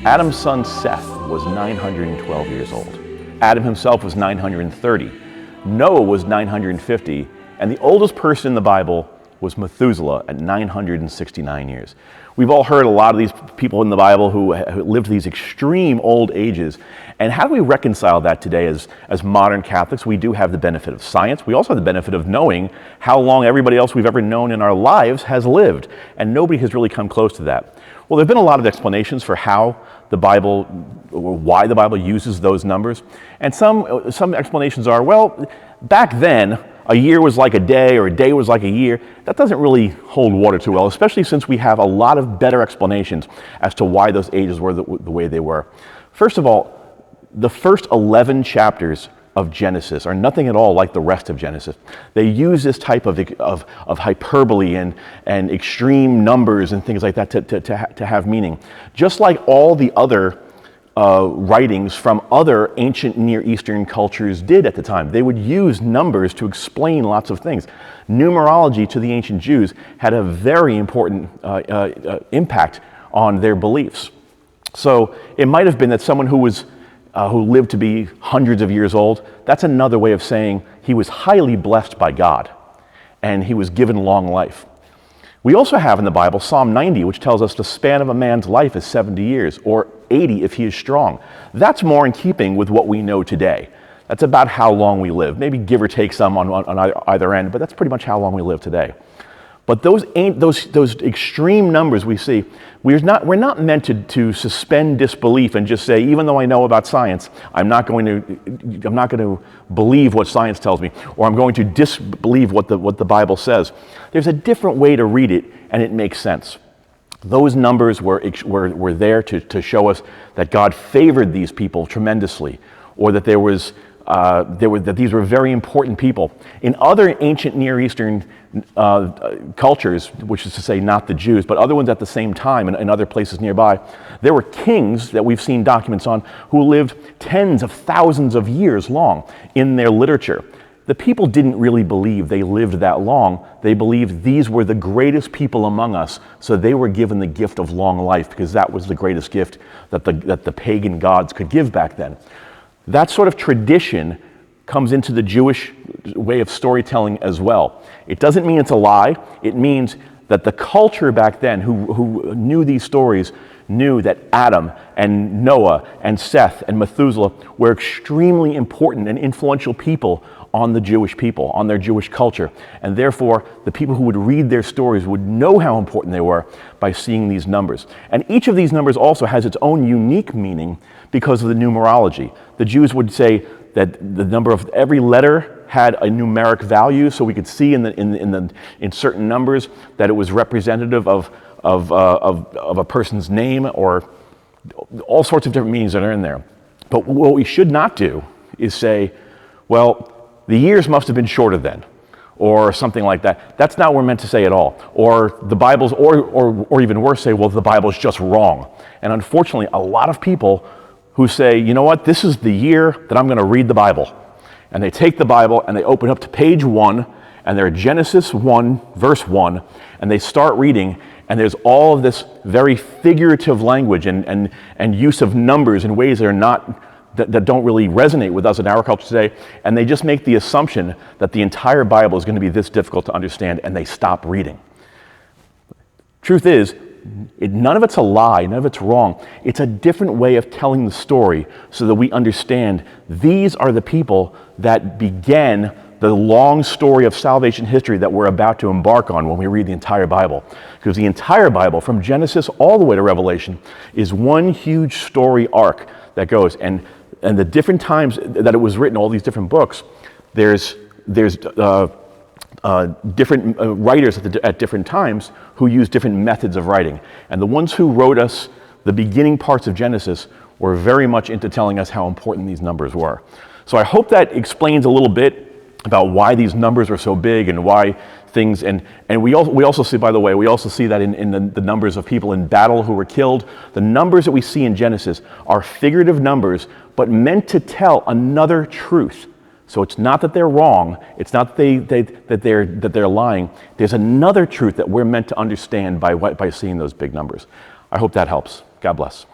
Adam's son Seth was 912 years old. Adam himself was 930. Noah was 950, and the oldest person in the Bible was Methuselah at 969 years. We've all heard a lot of these people in the Bible who lived these extreme old ages. And how do we reconcile that today as modern Catholics? We do have the benefit of science. We also have the benefit of knowing how long everybody else we've ever known in our lives has lived. And nobody has really come close to that. Well, there have been a lot of explanations for how the Bible, or why the Bible uses those numbers. And some explanations are, well, back then, a year was like a day or a day was like a year. That doesn't really hold water too well, especially since we have a lot of better explanations as to why those ages were the way they were. First of all, the first 11 chapters of Genesis are nothing at all like the rest of Genesis. They use this type of hyperbole and extreme numbers and things like that to have meaning. Just like all the other writings from other ancient Near Eastern cultures did at the time. They would use numbers to explain lots of things. Numerology to the ancient Jews had a very important impact on their beliefs. So it might have been that someone who lived to be hundreds of years old, that's another way of saying he was highly blessed by God and he was given long life. We also have in the Bible Psalm 90, which tells us the span of a man's life is 70 years, or 80 if he is strong. That's more in keeping with what we know today. That's about how long we live. Maybe give or take some on either end, but that's pretty much how long we live today. But those extreme numbers we see, we're not meant to suspend disbelief and just say, even though I know about science, I'm not going to believe what science tells me, or I'm going to disbelieve what the Bible says. There's a different way to read it, and it makes sense. Those numbers were there to show us that God favored these people tremendously, or that that these were very important people. In other ancient Near Eastern cultures, which is to say not the Jews, but other ones at the same time in other places nearby, there were kings that we've seen documents on who lived tens of thousands of years long in their literature. The people didn't really believe they lived that long. They believed these were the greatest people among us, so they were given the gift of long life because that was the greatest gift that the pagan gods could give back then. That sort of tradition comes into the Jewish way of storytelling as well. It doesn't mean it's a lie. It means that the culture back then who knew these stories knew that Adam and Noah and Seth and Methuselah were extremely important and influential people on the Jewish people, on their Jewish culture. And therefore, the people who would read their stories would know how important they were by seeing these numbers. And each of these numbers also has its own unique meaning because of the numerology. The Jews would say that the number of every letter had a numeric value, so we could see in certain numbers that it was representative of a person's name, or all sorts of different meanings that are in there. But what we should not do is say, well, the years must have been shorter then, or something like that. That's not what we're meant to say at all. Or the Bible's, or even worse, say, well, the Bible's just wrong. And unfortunately, a lot of people who say, you know what, this is the year that I'm going to read the Bible. And they take the Bible and they open up to page 1, and they're Genesis 1, verse 1, and they start reading, and there's all of this very figurative language and use of numbers in ways that don't really resonate with us in our culture today, and they just make the assumption that the entire Bible is going to be this difficult to understand, and they stop reading. Truth is, none of it's a lie, none of it's wrong. It's a different way of telling the story so that we understand these are the people that began the long story of salvation history that we're about to embark on when we read the entire Bible. Because the entire Bible, from Genesis all the way to Revelation, is one huge story arc that goes. And the different times that it was written, all these different books, there's different writers at different times who use different methods of writing. And the ones who wrote us the beginning parts of Genesis were very much into telling us how important these numbers were. So I hope that explains a little bit about why these numbers are so big and why things, and we also see, by the way, we also see that in the numbers of people in battle who were killed. The numbers that we see in Genesis are figurative numbers, but meant to tell another truth. So it's not that they're wrong. It's not that they're lying. There's another truth that we're meant to understand by seeing those big numbers. I hope that helps. God bless.